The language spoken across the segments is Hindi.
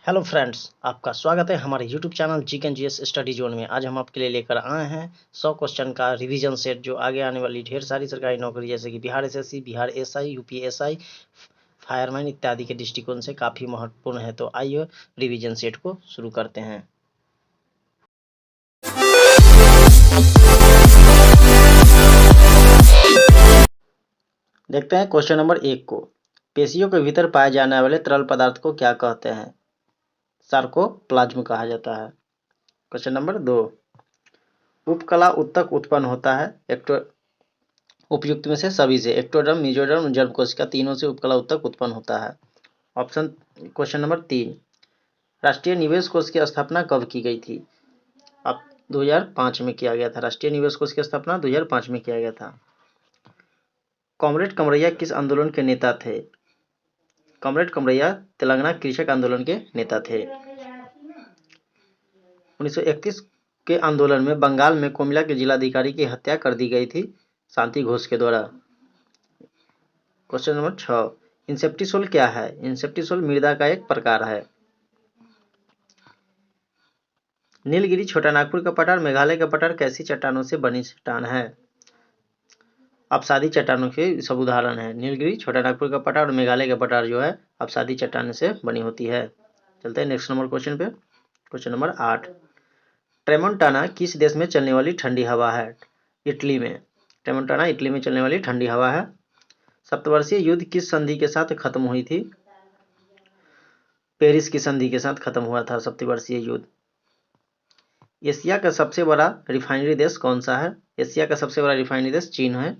हेलो फ्रेंड्स, आपका स्वागत है हमारे YouTube channel GK and GS study zone में। आज हम आपके लिए लेकर आए हैं 100 क्वेश्चन का रिवीजन सेट, जो आगे आने वाली ढेर सारी सरकारी नौकरी जैसे कि Bihar SSC, Bihar SI, UP SI, fireman इत्यादि के दृष्टिकोण से काफ़ी महत्वपूर्ण है। तो आइए रिवीजन सेट को शुरू करते हैं। देखते हैं क्वेश्चन नंबर 1 को। पेशियों के भीतर पाए जाने वाले तरल पदार्थ को क्या कहते हैं? सार्कोप्लाज्म कहा जाता है। क्वेश्चन नंबर 2, उपकला उत्तक उत्पन्न होता है उपयुक्त में से सभी से। एक्टोडर्म, मेसोडर्म, जर्म कोशिका तीनों से उपकला उत्तक उत्पन्न होता है। ऑप्शन क्वेश्चन नंबर 3, राष्ट्रीय निवेश कोष की स्थापना कब की गई थी? अब 2005 में किया गया था। राष्ट्रीय निवेश कोष की स्थापना 2005 में किया गया था। कॉमरेड कमरैया किस आंदोलन के नेता थे? कॉमरेड कमरैया तेलंगाना कृषक आंदोलन के नेता थे। 1931 के आंदोलन में बंगाल में कोमिला के जिलाधिकारी की हत्या कर दी गई थी शांति घोष के द्वारा। क्वेश्चन नंबर 6, इंसेप्टिसोल क्या है? इंसेप्टिसोल मृदा का एक प्रकार है। नीलगिरी, छोटानागपुर का पठार, मेघालय का पठार कैसी चट्टानों से बनी चट्टान है? अपसादी चट्टानों के सब उदाहरण है। नीलगिरी, छोटानागपुर का पठार और मेघालय का पठार जो है अपसादी चट्टान से बनी होती है। चलते हैं नेक्स्ट नंबर क्वेश्चन पे। क्वेश्चन नंबर 8, ट्रेमोंटाना किस देश में चलने वाली ठंडी हवा है? इटली में। ट्रेमोंटाना इटली में चलने वाली ठंडी हवा है। सप्तवर्षीय युद्ध किस संधि के साथ खत्म हुई थी? पेरिस की संधि के साथ खत्म हुआ था सप्तवर्षीय युद्ध। एशिया का सबसे बड़ा रिफाइनरी देश कौन सा है? एशिया का सबसे बड़ा रिफाइनरी देश चीन है।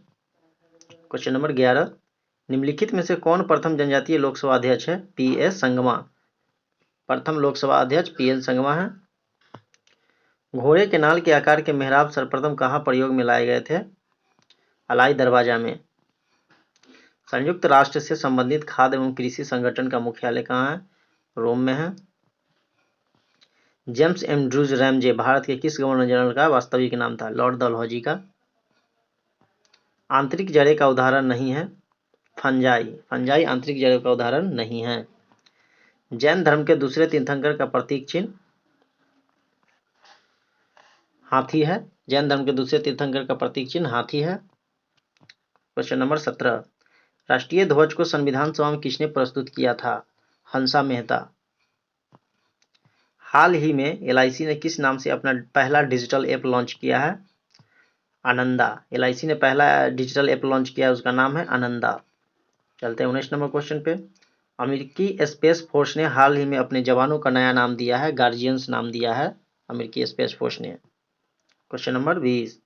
क्वेश्चन नंबर 11, निम्नलिखित में से कौन प्रथम जनजातीय लोकसभा अध्यक्ष है? पी.एस. संगमा। प्रथम लोकसभा अध्यक्ष पी.एन. संगमा है। घोड़े के नाल के आकार के मेहराब सर्वप्रथम कहाँ प्रयोग में लाए गए थे? अलाई दरवाजा में। संयुक्त राष्ट्र से संबंधित खाद्य एवं कृषि संगठन का मुख्यालय कहाँ है? रोम में है। जेम्स एंड्रूज रैमजे भारत के किस गवर्नर जनरल का वास्तविक नाम था? लॉर्ड डलहौजी का। आंतरिक जड़े का उदाहरण नहीं है फंजाई। फंजाई आंतरिक जड़ों का उदाहरण नहीं है। जैन धर्म के दूसरे तीर्थंकर का प्रतीक चिन्ह हाथी है। जैन धर्म के दूसरे तीर्थंकर का प्रतीक चिन्ह हाथी है। क्वेश्चन नंबर 17, राष्ट्रीय ध्वज को संविधान सभा में किसने प्रस्तुत किया था? हंसा मेहता। हाल ही में एलआईसी ने किस नाम से अपना पहला डिजिटल ऐप लॉन्च किया है? आनंदा। एलआईसी ने पहला डिजिटल ऐप लॉन्च किया है, उसका नाम है आनंदा। चलते हैं 19 नंबर क्वेश्चन पे। अमेरिकी स्पेस फोर्स ने हाल ही में अपने जवानों का नया नाम दिया है, गार्जियंस नाम दिया है अमेरिकी स्पेस फोर्स ने। क्वेश्चन नंबर 20,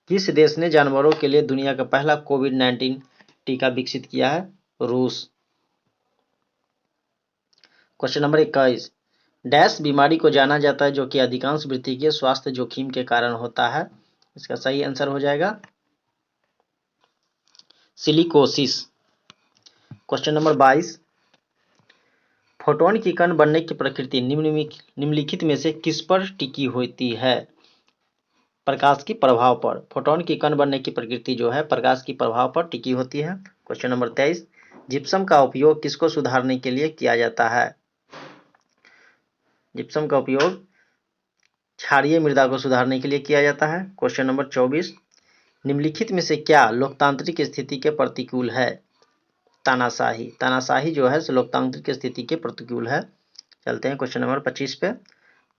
किस देश ने जानवरों के लिए दुनिया का पहला कोविड-19 टीका विकसित किया है? रूस। क्वेश्चन नंबर 21, डैश बीमारी को जाना जाता है जो कि अधिकांश व्यक्ति के स्वास्थ्य जोखिम के कारण होता है? इसका सही आंसर हो जाएगा सिलिकोसिस। क्वेश्चन नंबर 22, फोटोन की कण बनने की प्रकृति निम्नलिखित में से किस पर टिकी होती है? प्रकाश की प्रभाव पर। फोटोन की कण बनने की प्रकृति जो है प्रकाश की प्रभाव पर टिकी होती है। क्वेश्चन नंबर 23, जिप्सम का उपयोग किसको सुधारने के लिए किया जाता है? जिप्सम का उपयोग क्षारीय मृदा को सुधारने के लिए किया जाता है। क्वेश्चन नंबर 24, निम्नलिखित में से क्या लोकतांत्रिक स्थिति के प्रतिकूल है? तानाशाही। तानाशाही जो है लोकतांत्रिक स्थिति के प्रतिकूल है। चलते हैं क्वेश्चन नंबर 25 पे।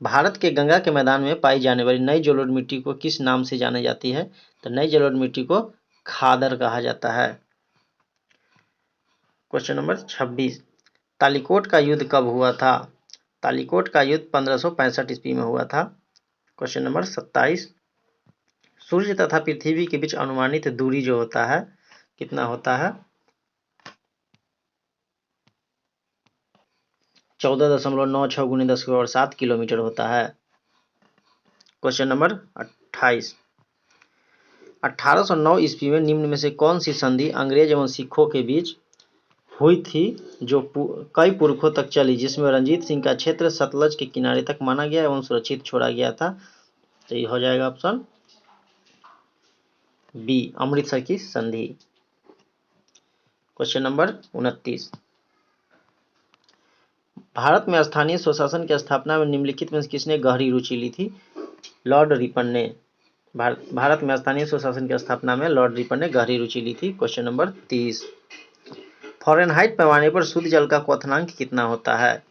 भारत के गंगा के मैदान में पाई जाने वाली नई जलोढ़ मिट्टी को किस नाम से जानी जाती है? तो नई जलोढ़ मिट्टी को खादर कहा जाता है। क्वेश्चन नंबर 26, तालिकोट का युद्ध कब हुआ था? तालिकोट का युद्ध 1565 ईस्वी में हुआ था। क्वेश्चन नंबर 27, सूर्य तथा पृथ्वी के बीच अनुमानित दूरी जो होता है कितना होता है? 14.96 गुने 10⁻7 किलोमीटर होता है। क्वेश्चन नंबर 28, 1809 ईस्वी में निम्न में से कौन सी संधि अंग्रेज एवं सिखों के बीच हुई थी जो कई पुरखों तक चली, जिसमें रंजीत सिंह का क्षेत्र सतलज के किनारे तक माना गया एवं सुरक्षित छोड़ा गया था? तो ये हो जाएगा ऑप्शन बी, अमृतसर की संधि। क्वेश्चन नंबर 29, भारत में स्थानीय स्वशासन की स्थापना में निम्नलिखित में से किसने गहरी रुचि ली थी? लॉर्ड रिपन ने। भारत में स्थानीय स्वशासन की स्थापना में लॉर्ड रिपन ने गहरी रुचि ली थी। Question number 30। फ़ारेनहाइट पैमाने पर शुद्ध जल का क्वथनांक कितना होता है?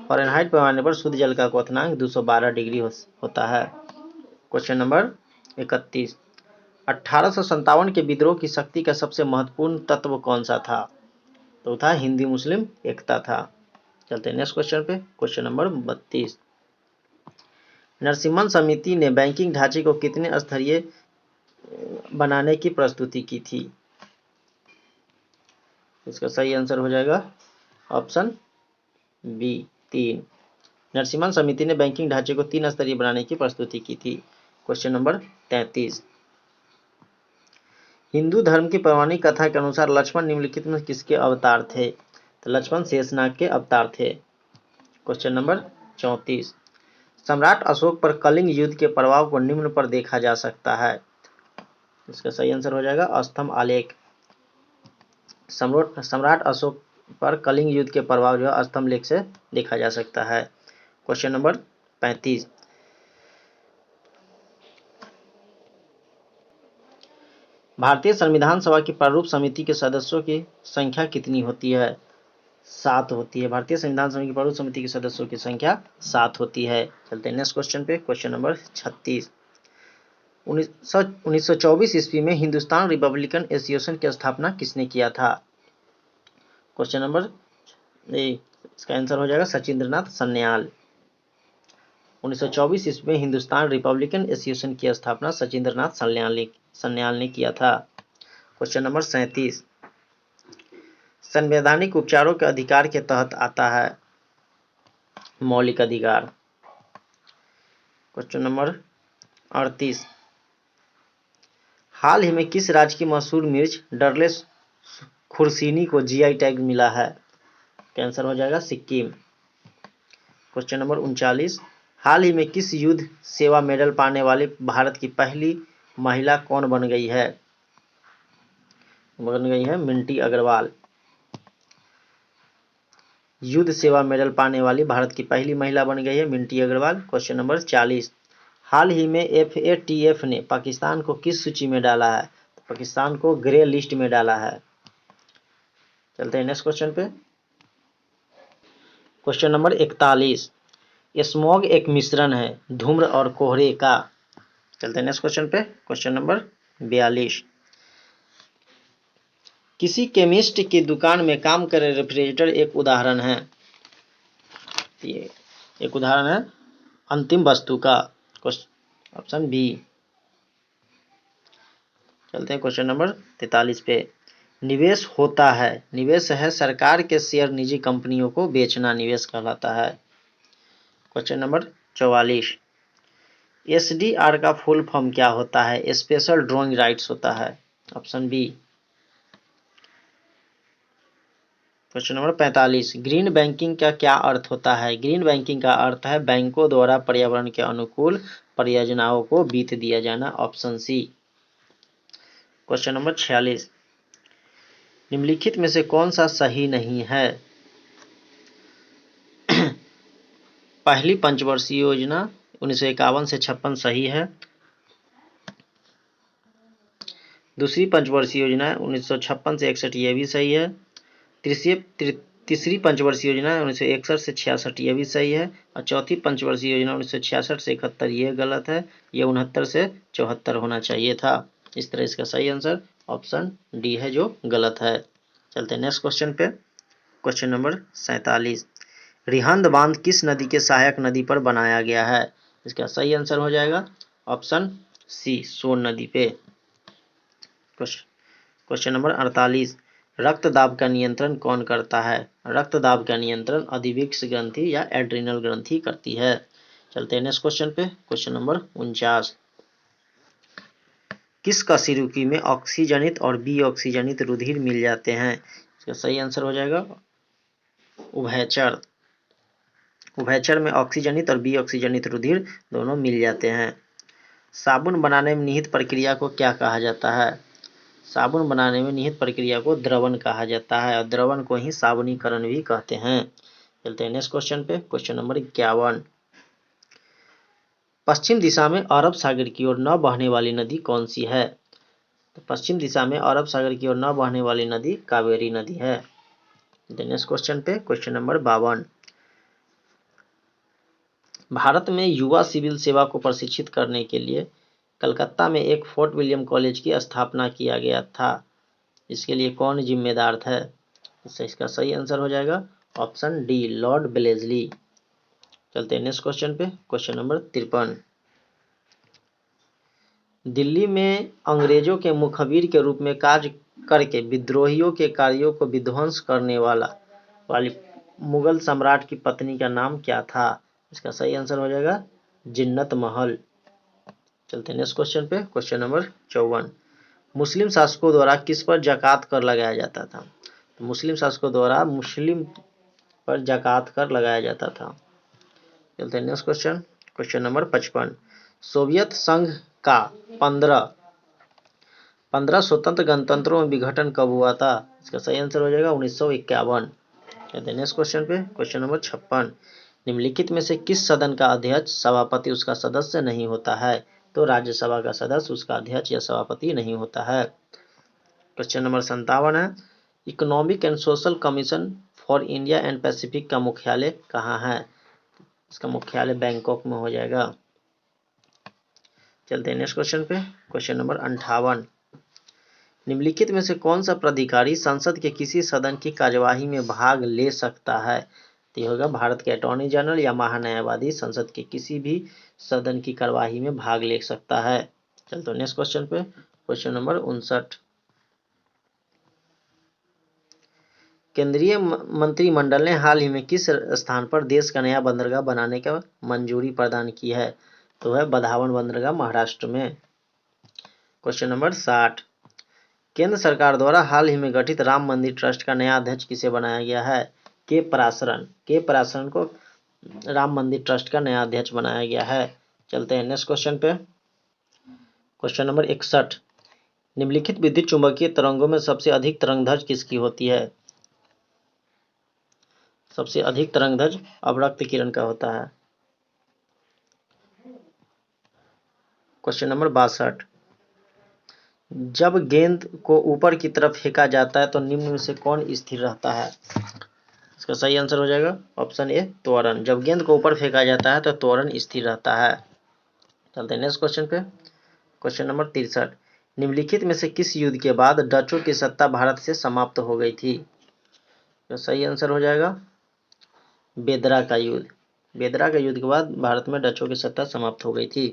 फ़ारेनहाइट पैमाने पर शुद्ध जल का क्वथनांक 212 डिग्री होता है। Question number 31। 1857 के विद्रोह की शक्ति का सबसे महत्वपूर्ण तत्व कौन सा था? तो था हिंदी मुस्लिम एकता था। चलते हैं नेक्स्ट क्वेश्चन पे। Question number 32। नरसिम्हन समिति ने बैंकिंग ढांचे को कितने स्तरीय बनाने की प्रस्तुति की थी? इसका सही आंसर हो जाएगा ऑप्शन बी 3। नरसिम्हन समिति ने बैंकिंग ढांचे को 3 स्तरीय बनाने की प्रस्तुति की थी। Question number 33। हिंदू धर्म की पौराणिक कथा के अनुसार लक्ष्मण निम्नलिखित में किसके अवतार थे? तो लक्ष्मण शेषनाग के अवतार थे। Question number 34। सम्राट अशोक पर कलिंग युद्ध के प्रभाव को निम्न पर देखा जा सकता है। इसका सही आंसर हो जाएगा अस्तंभ आलेख। सम्राट अशोक पर कलिंग युद्ध के प्रभाव जो है स्तंभ लेख से देखा जा सकता है। Question number 35। भारतीय संविधान सभा की प्रारूप समिति के सदस्यों की संख्या कितनी होती है? 7 होती है। भारतीय संविधान सभा की प्रारूप समिति के सदस्यों की संख्या 7 होती है। चलते हैं नेक्स्ट क्वेश्चन पे। Question number 36। 1924 ईस्वी में हिंदुस्तान रिपब्लिकन एसोसिएशन की स्थापना किसने किया था? क्वेश्चन नंबर इसका आंसर हो जाएगा सचिंद्रनाथ सन्याल। 1924 ईस्वी में हिंदुस्तान रिपब्लिकन एसोसिएशन की स्थापना सचिंद्रनाथ सन्याल ने किया था। Question number 37। संवैधानिक उपचारों के अधिकार के तहत आता है मौलिक अधिकार। Question number 38। हाल ही में किस राज्य की मशहूर मिर्च डरले खुर्सीनी को जीआई टैग मिला है? आंसर हो जाएगा सिक्किम। Question number 39। हाल ही में किस युद्ध सेवा मेडल पाने वाली भारत की पहली महिला कौन बन गई है? बन गई है मिंटी अग्रवाल। युद्ध सेवा मेडल पाने वाली भारत की पहली महिला बन गई है मिंटी अग्रवाल। Question number 40। हाल ही में FATF ने पाकिस्तान को किस सूची में डाला है? तो पाकिस्तान को ग्रे लिस्ट में डाला है। चलते हैं नेक्स्ट क्वेश्चन पे। Question number 41। स्मॉग एक मिश्रण है धूम्र और कोहरे का। चलते हैं नेक्स्ट क्वेश्चन पे। Question number 42। किसी केमिस्ट की दुकान में काम करे रेफ्रिजरेटर एक उदाहरण है। ये एक उदाहरण है अंतिम वस्तु का। Option B. चलते हैं क्वेश्चन नंबर 43 पे। निवेश होता है निवेश है सरकार के शेयर निजी कंपनियों को बेचना निवेश कहलाता है। Question number 44। SDR का फुल फॉर्म क्या होता है? स्पेशल ड्रॉइंग राइट्स होता है। Option B. Question number 45। Green banking का क्या अर्थ होता है? ग्रीन बैंकिंग का अर्थ है बैंकों द्वारा पर्यावरण के अनुकूल परियोजनाओं को वित्त दिया जाना। Option C. Question number 46। निम्नलिखित में से कौन सा सही नहीं है? पहली पंचवर्षीय योजना 1951 से 56 सही है। दूसरी पंचवर्षीय योजना 1956 से 61 ये भी सही है। तीसरी पंचवर्षीय योजना 1961 से 66 ये भी सही है। और चौथी पंचवर्षीय योजना 1966 से 71 ये गलत है। ये 69 से 74 होना चाहिए था। इस तरह इसका सही आंसर ऑप्शन डी है जो गलत है। चलते हैं नेक्स्ट क्वेश्चन पे। Question number 47। रिहंद बांध किस नदी के सहायक नदी पर बनाया गया है? इसका सही आंसर हो जाएगा ऑप्शन सी सोन नदी पे। Question number 48। रक्तदाब का नियंत्रण कौन करता है? रक्तदाब का नियंत्रण अधिविक्स ग्रंथि या एड्रिनल ग्रंथि करती है। चलते हैं नेक्स्ट क्वेश्चन पे। Question number 49। किस कशेरुकी में ऑक्सीजनित और बी ऑक्सीजनित रुधिर मिल जाते हैं? इसका सही आंसर हो जाएगा उभयचर। उभयचर में ऑक्सीजनित और बी ऑक्सीजनित रुधिर दोनों मिल जाते हैं। साबुन बनाने में निहित प्रक्रिया को क्या कहा जाता है? साबुन बनाने में निहित प्रक्रिया को द्रवन कहा जाता है और द्रवन को ही साबुनीकरण भी कहते हैं। चलते हैं नेक्स्ट क्वेश्चन पे। क्वेश्चन नंबर 51, पश्चिम दिशा में अरब सागर की ओर न बहने वाली नदी कौन सी है? तो पश्चिम दिशा में अरब सागर की ओर न बहने वाली नदी कावेरी नदी है। नेक्स्ट क्वेश्चन पे। क्वेश्चन नंबर 52, भारत में युवा सिविल सेवा को प्रशिक्षित करने के लिए कलकत्ता में एक फोर्ट विलियम कॉलेज की स्थापना किया गया था। इसके लिए कौन जिम्मेदार था? इसका सही आंसर हो जाएगा ऑप्शन डी, लॉर्ड ब्लेजली। चलते हैं नेक्स्ट क्वेश्चन पे। क्वेश्चन नंबर 53, दिल्ली में अंग्रेजों के मुखबिर के रूप में कार्य करके विद्रोहियों के कार्यों को विध्वंस करने वाली मुगल सम्राट की पत्नी का नाम क्या था? इसका सही आंसर हो जाएगा जिन्नत महल। चलते हैं नेक्स्ट क्वेश्चन पे। क्वेश्चन नंबर 54, मुस्लिम शासकों द्वारा किस पर जकात कर लगाया जाता था? तो मुस्लिम शासकों द्वारा मुस्लिम पर जकात कर लगाया जाता था। चलते हैं next question. Question number 55, Soviet संघ का 15 स्वतंत्र गणतंत्रों में विघटन कब हुआ था? इसका सही आंसर हो जाएगा 1951। चलते हैं नेक्स्ट क्वेश्चन पे। क्वेश्चन नंबर 56, निम्नलिखित में से किस सदन का अध्यक्ष सभापति उसका सदस्य नहीं होता है? तो राज्यसभा का सदस्य उसका अध्यक्ष या सभापति नहीं होता है। क्वेश्चन नंबर 57 है, economic and social commission for India and Pacific का मुख्यालय कहाँ है? इसका मुख्यालय बैंकॉक में हो जाएगा। चलते हैं नेक्स्ट क्वेश्चन पे। क्वेश्चन नंबर 58, निम्नलिखित में से कौन सा प्राधिकारी संसद के किसी सदन की कार्यवाही में भाग ले सकता है? तो ये होगा भारत के अटॉर्नी जनरल या महान्यायवादी संसद के किसी भी सदन की कार्यवाही में भाग ले सकता है। चलते हैं नेक्स्ट क्वेश्चन पे। क्वेश्चन नंबर 59, केंद्रीय मंत्रिमंडल ने हाल ही में किस स्थान पर देश का नया बंदरगाह बनाने का मंजूरी प्रदान की है? तो है बधावन बंदरगाह, महाराष्ट्र में। क्वेश्चन नंबर 60, केंद्र सरकार द्वारा हाल ही में गठित राम मंदिर ट्रस्ट का नया अध्यक्ष किसे बनाया गया है? के पराशरन को राम मंदिर ट्रस्ट का नया अध्यक्ष बनाया गया है। चलते हैं नेक्स्ट क्वेश्चन पे। क्वेश्चन नंबर 61, निम्नलिखित विद्युत चुंबकीय तरंगों में सबसे अधिक तरंगदैर्घ्य किसकी होती है? सबसे अधिक तरंगदैर्घ्य अवरक्त किरण का होता है। क्वेश्चन नंबर 62, जब गेंद को ऊपर की तरफ फेंका जाता है तो निम्न में से कौन स्थिर रहता है? इसका सही आंसर हो जाएगा ऑप्शन ए, त्वरण। जब गेंद को ऊपर फेंका जाता है तो त्वरण स्थिर रहता है। चलते हैं नेक्स्ट क्वेश्चन पे। क्वेश्चन नंबर 63, निम्नलिखित में से किस युद्ध के बाद डचों की सत्ता भारत से समाप्त हो गई थी? तो सही आंसर हो जाएगा बेदरा का युद्ध। बेदरा के युद्ध के बाद भारत में डचों की सत्ता समाप्त हो गई थी।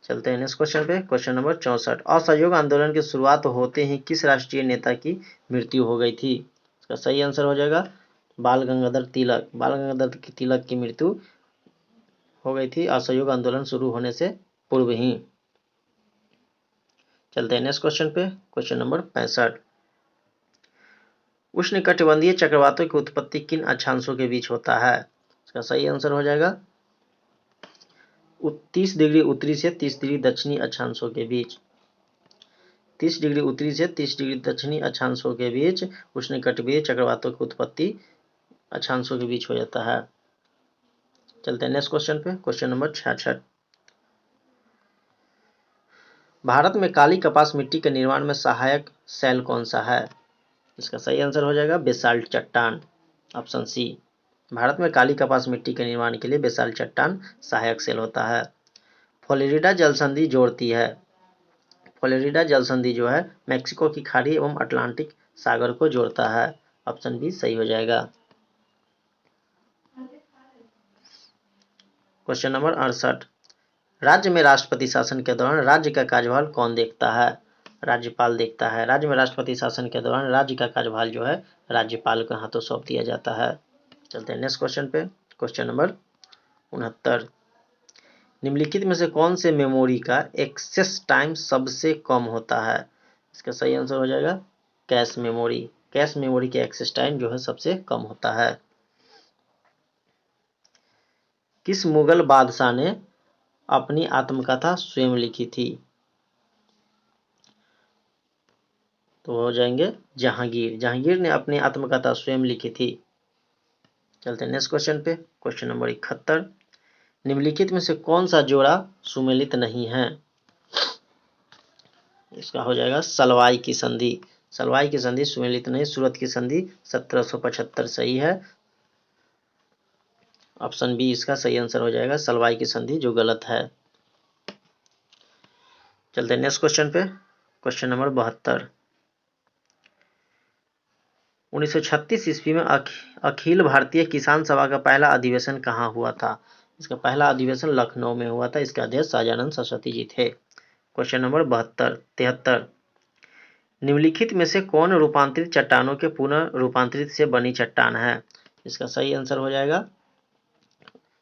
चलते हैं नेक्स्ट क्वेश्चन पे। क्वेश्चन नंबर 64, असहयोग आंदोलन की शुरुआत होते ही किस राष्ट्रीय नेता की मृत्यु हो गई थी? इसका सही आंसर हो जाएगा बाल गंगाधर तिलक। बाल गंगाधर तिलक की मृत्यु हो गई थी असहयोग आंदोलन शुरू होने से पूर्व ही। चलते हैं नेक्स्ट क्वेश्चन पे। क्वेश्चन नंबर 65, उष्णकटिबंधीय चक्रवातों की उत्पत्ति किन अक्षांशों के बीच होता है? इसका सही आंसर हो जाएगा 30 डिग्री उत्तरी से 30 डिग्री दक्षिणी अक्षांशों के बीच। 30 डिग्री उत्तरी से 30 डिग्री दक्षिणी अक्षांशों के बीच उष्णकटिबंधीय चक्रवातों की उत्पत्ति अक्षांशों के बीच हो जाता है। चलते हैं नेक्स्ट क्वेश्चन पे। क्वेश्चन नंबर 66, भारत में काली कपास मिट्टी के निर्माण में सहायक सेल कौन सा है? इसका सही आंसर हो जाएगा बेसाल्ट चट्टान, ऑप्शन सी। भारत में काली कपास मिट्टी के निर्माण के लिए बेसाल्ट चट्टान सहायक सेल होता है। फ्लोरिडा जलसंधि जोड़ती है। फ्लोरिडा जलसंधि जो है मैक्सिको की खाड़ी एवं अटलांटिक सागर को जोड़ता है। ऑप्शन बी सही हो जाएगा। क्वेश्चन नंबर 68, राज्य में राष्ट्रपति शासन के दौरान राज्य का कार्यभार कौन देखता है? राज्यपाल देखता है। राज्य में राष्ट्रपति शासन के दौरान राज्य का कार्यभार जो है राज्यपाल के हाथों सौंप दिया जाता है। चलते हैं नेक्स्ट क्वेश्चन पे। क्वेश्चन नंबर 69, निम्नलिखित में से कौन से मेमोरी का एक्सेस टाइम सबसे कम होता है? इसका सही आंसर हो जाएगा कैश मेमोरी। कैश मेमोरी के एक्सेस टाइम जो है सबसे कम होता है। किस मुगल बादशाह ने अपनी आत्मकथा स्वयं लिखी थी? तो हो जाएंगे जहांगीर। जहांगीर ने अपनी आत्मकथा स्वयं लिखी थी। चलते हैं नेक्स्ट क्वेश्चन पे। क्वेश्चन नंबर 71, निम्नलिखित में से कौन सा जोड़ा सुमेलित नहीं है? इसका हो जाएगा सलवाई की संधि। सलवाई की संधि सुमेलित नहीं। सूरत की संधि 1775 सही है। ऑप्शन बी इसका सही आंसर हो जाएगा, सलवाई की संधि जो गलत है। चलते हैं नेक्स्ट क्वेश्चन पे। क्वेश्चन नंबर 72, 1936 ईस्वी में अखिल भारतीय किसान सभा का पहला अधिवेशन कहाँ हुआ था? इसका पहला अधिवेशन लखनऊ में हुआ था। इसके अध्यक्ष सहजानंद सरस्वती जी थे। क्वेश्चन नंबर 73, निम्नलिखित में से कौन रूपांतरित चट्टानों के पुनः रूपांतरित से बनी चट्टान है? इसका सही आंसर हो जाएगा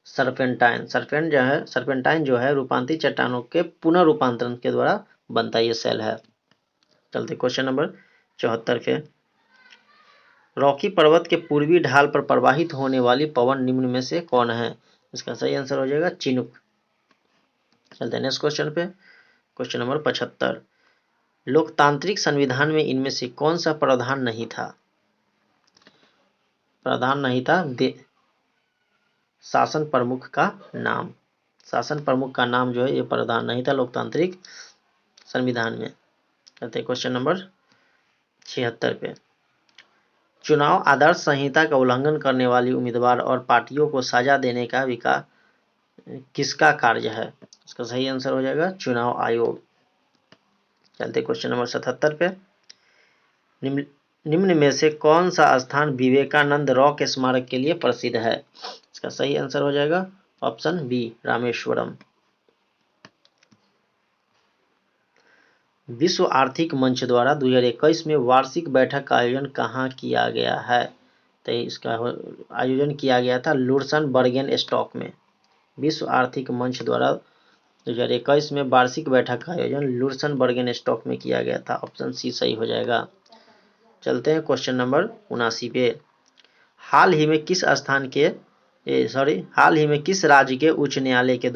सर्पेंटाइन। सर्पेंटाइन जो है रूपांतरित चट्टानों के पुनः रूपांतरण के द्वारा बनता ये सेल है। चलते क्वेश्चन नंबर 74 पे। रॉकी पर्वत के पूर्वी ढाल पर प्रवाहित होने वाली पवन निम्न में से कौन है? इसका सही आंसर हो जाएगा चिनुक। चलते हैं नेक्स्ट क्वेश्चन पे। क्वेश्चन नंबर 75, लोकतांत्रिक संविधान में इनमें से कौन सा प्रावधान नहीं था? प्रावधान नहीं था शासन प्रमुख का नाम। शासन प्रमुख का नाम जो है ये प्रावधान नहीं था लोकतांत्रिक संविधान में। चलते क्वेश्चन नंबर 76 पे। चुनाव आदर्श संहिता का उल्लंघन करने वाली उम्मीदवार और पार्टियों को सजा देने का किसका कार्य है? इसका सही आंसर हो जाएगा चुनाव आयोग। चलते क्वेश्चन नंबर 77 पे। निम्न में से कौन सा स्थान विवेकानंद रॉक स्मारक के लिए प्रसिद्ध है? इसका सही आंसर हो जाएगा ऑप्शन बी रामेश्वरम। विश्व आर्थिक मंच द्वारा 2021 में वार्षिक बैठक का आयोजन कहाँ किया गया है? तो इसका आयोजन किया गया था लुर्सन बर्गेन स्टॉक में। विश्व आर्थिक मंच द्वारा 2021 में वार्षिक बैठक का आयोजन लुर्सन बर्गेन स्टॉक में किया गया था। ऑप्शन सी सही हो जाएगा। चलते हैं क्वेश्चन नंबर 79 पे। हाल ही में किस राज्य के उच्च न्यायालय के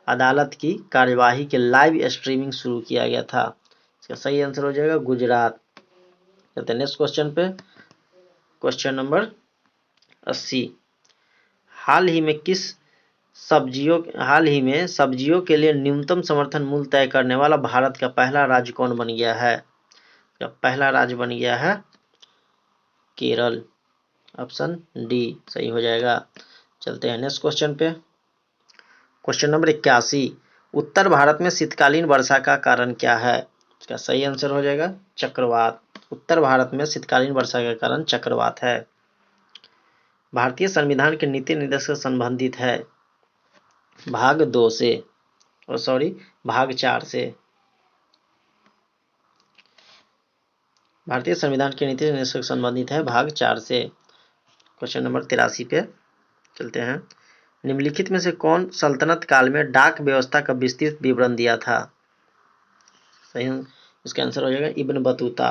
अदालत की कार्यवाही के लाइव स्ट्रीमिंग शुरू किया गया था? इसका सही आंसर हो जाएगा गुजरात। चलते हैं नेक्स्ट क्वेश्चन पे। क्वेश्चन नंबर 80, हाल ही में सब्जियों के लिए न्यूनतम समर्थन मूल्य तय करने वाला भारत का पहला राज्य कौन बन गया है? पहला राज्य बन गया है केरल। ऑप्शन डी सही हो जाएगा। चलते हैं नेक्स्ट क्वेश्चन पे। क्वेश्चन नंबर 81, उत्तर भारत में शीतकालीन वर्षा का कारण क्या है? इसका सही आंसर हो जाएगा चक्रवात। उत्तर भारत में शीतकालीन वर्षा का कारण चक्रवात है। भारतीय संविधान के नीति निर्देश से संबंधित है भाग 2 से भाग 4 से। भारतीय संविधान के नीति निर्देश से संबंधित है भाग 4 से। क्वेश्चन नंबर 83 पे चलते हैं। निम्नलिखित में से कौन सल्तनत काल में डाक व्यवस्था का विस्तृत विवरण दिया था? सही इसका आंसर हो जाएगा इब्न बतूता।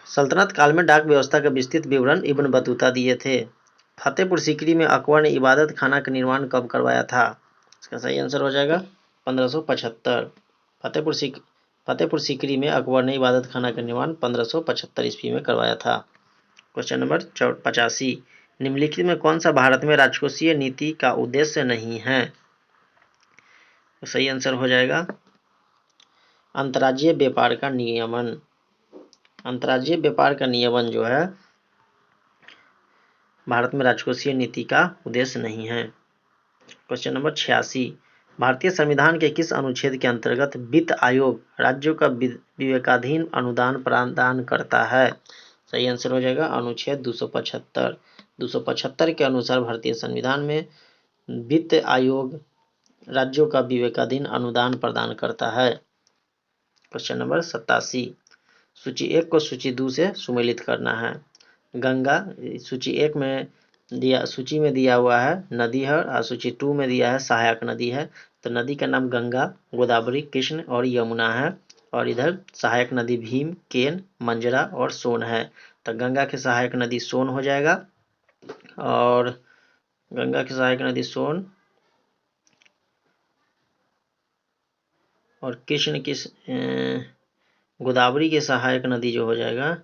सल्तनत काल में डाक व्यवस्था का विस्तृत विवरण इब्न बतूता दिए थे। फतेहपुर सीकरी में अकबर ने इबादत खाना का निर्माण कब करवाया था? इसका सही आंसर हो जाएगा 1575। फतेहपुर सीकरी में अकबर ने इबादत खाना का निर्माण 1575 ईस्वी में करवाया था। क्वेश्चन नंबर 85, निम्नलिखित में कौन सा भारत में राजकोषीय नीति का उद्देश्य नहीं है? तो सही आंसर हो जाएगा अंतर्राज्यीय व्यापार का नियमन। अंतर्राज्यीय व्यापार का नियमन जो है भारत में राजकोषीय नीति का उद्देश्य नहीं है। क्वेश्चन नंबर 86, भारतीय संविधान के किस अनुच्छेद के अंतर्गत वित्त आयोग राज्यों का विवेकाधीन अनुदान प्रदान करता है? सही आंसर हो जाएगा अनुच्छेद 275। 275 के अनुसार भारतीय संविधान में वित्त आयोग राज्यों का विवेकाधीन अनुदान प्रदान करता है। क्वेश्चन नंबर 87, सूची 1 को सूची 2 से सुमेलित करना है। गंगा सूची 1 में सूची में दिया हुआ है नदी है और सूची 2 में दिया है सहायक नदी है। तो नदी का नाम गंगा, गोदावरी, कृष्ण और यमुना है और इधर सहायक नदी भीम, केन, मंजरा और सोन है। तो गंगा की सहायक नदी सोन हो जाएगा और गंगा की सहायक नदी सोन और कृष्ण की गोदावरी की सहायक नदी जो हो जाएगा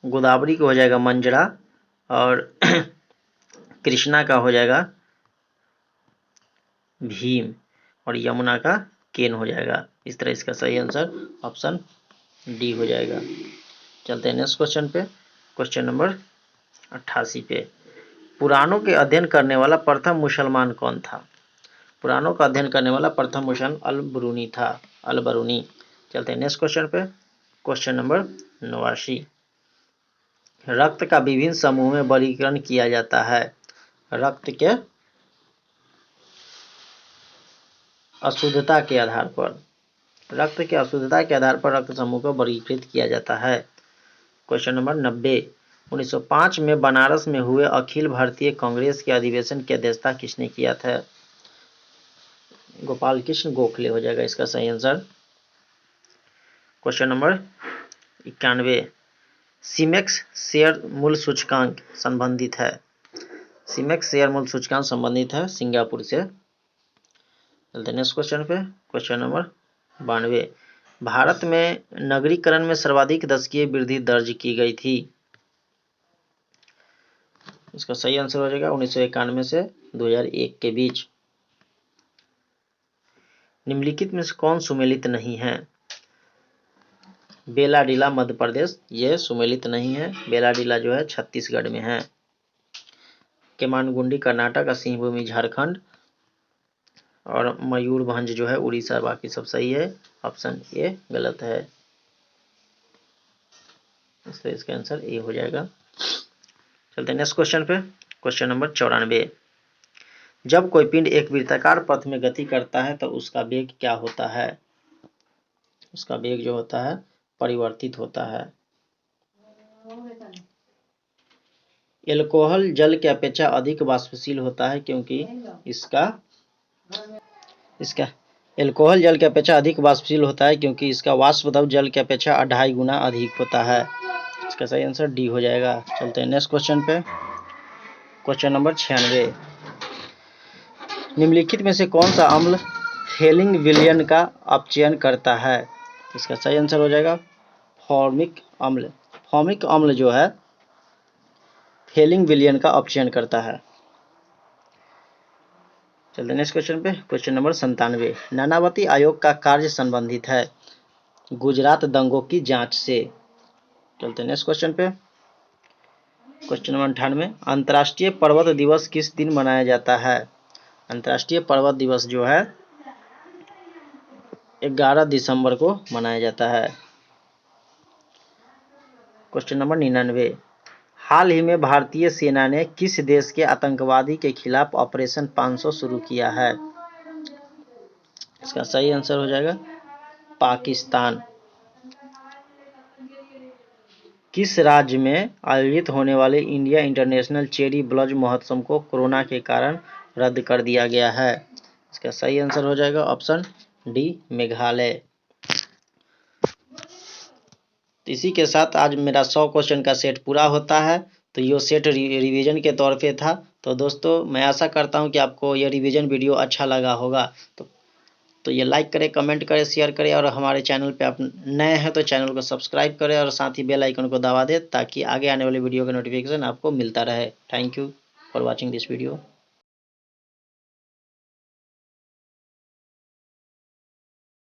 गोदावरी का हो जाएगा मंजरा, और कृष्णा का हो जाएगा भीम, और यमुना का केन हो जाएगा। इस तरह इसका सही आंसर ऑप्शन डी हो जाएगा। चलते हैं नेक्स्ट क्वेश्चन पे, क्वेश्चन नंबर 88 पे। पुराणों के अध्ययन करने वाला प्रथम मुसलमान कौन था? पुराणों का अध्ययन करने वाला प्रथम मुसलमान अल-बरूनी था, अल-बरूनी। चलते हैं नेक्स्ट क्वेश्चन पे, क्वेश्चन नंबर 89। रक्त का विभिन्न समूह में वर्गीकरण किया जाता है। रक्त के अशुद्धता के आधार पर, रक्त के अशुद्धता के आधार पर रक्त समूह को वर्गीकृत किया जाता है। Question number 90। 1905 में बनारस में हुए अखिल भारतीय कांग्रेस के अधिवेशन की अध्यक्षता किसने किया था? गोपाल कृष्ण गोखले हो जाएगा इसका सही आंसर। Question number 91। सीमेक्स शेयर मूल्य सूचकांक संबंधित है। सीमेक्स शेयर मूल्य सूचकांक संबंधित है सिंगापुर से। चलते नेक्स्ट क्वेश्चन पे, क्वेश्चन नंबर 92। भारत में नगरीकरण में सर्वाधिक दशकीय वृद्धि दर्ज की गई थी। इसका सही आंसर हो जाएगा 1991 से 2001 के बीच। निम्नलिखित में से कौन सुमेलित नहीं है? बेलाडीला मध्य प्रदेश, ये सुमेलित नहीं है। बेलाडीला जो है छत्तीसगढ़ में है। केमानगुंडी कर्नाटक, सिंहभूमि झारखंड, और मयूरभंज जो है उड़ीसा। बाकी सब सही है, ऑप्शन ए गलत है। इसलिए इसका आंसर ए हो जाएगा। चलते हैं नेक्स्ट क्वेश्चन पे, क्वेश्चन नंबर 94। जब कोई पिंड एक वृत्ताकार पथ में गति करता है तो उसका वेग क्या होता है? उसका वेग जो होता है परिवर्तित होता है। एल्कोहल जल की अपेक्षा अधिक वाष्पशील होता है क्योंकि इसका एल्कोहल जल की अपेक्षा अधिक वाष्पशील होता है क्योंकि इसका वाष्प दबाव जल की अपेक्षा 2.5 गुना अधिक होता है। इसका सही आंसर डी हो जाएगा। चलते हैं नेक्स्ट क्वेश्चन पे, क्वेश्चन नंबर 96। निम्नलिखित में से कौन सा अम्ल फेलिंग विलयन का अपचयन करता है? इसका सही आंसर हो जाएगा फॉर्मिक अम्ल। फॉर्मिक अम्ल जो है फेलिंग विलयन का अपचयन करता है। चलते नेक्स्ट क्वेश्चन पे, क्वेश्चन नंबर 97। नानावती आयोग का कार्य संबंधित है गुजरात दंगों की जांच से। चलते नेक्स्ट क्वेश्चन पे, क्वेश्चन नंबर 98। अंतर्राष्ट्रीय पर्वत दिवस किस दिन मनाया जाता है? अंतर्राष्ट्रीय पर्वत दिवस जो है 11 दिसंबर को मनाया जाता है। Question number 99। हाल ही में भारतीय सेना ने किस देश के आतंकवादी के खिलाफ ऑपरेशन 500 शुरू किया है? इसका सही आंसर हो जाएगा पाकिस्तान। किस राज्य में आयोजित होने वाले इंडिया इंटरनेशनल चेरी ब्लॉसम महोत्सव को कोरोना के कारण रद्द कर दिया गया है? इसका सही आंसर हो जाएगा ऑप्शन डी मेघालय। तो इसी के साथ आज मेरा 100 क्वेश्चन का सेट पूरा होता है। तो ये सेट रिवीजन के तौर पे था। तो दोस्तों मैं आशा करता हूँ कि आपको यह रिवीजन वीडियो अच्छा लगा होगा। तो ये लाइक करें, कमेंट करें, शेयर करें, और हमारे चैनल पे आप नए हैं तो चैनल को सब्सक्राइब करें और साथ ही बेल आइकन को दबा दें ताकि आगे आने वाले वीडियो का नोटिफिकेशन आपको मिलता रहे। Thank you for watching this video.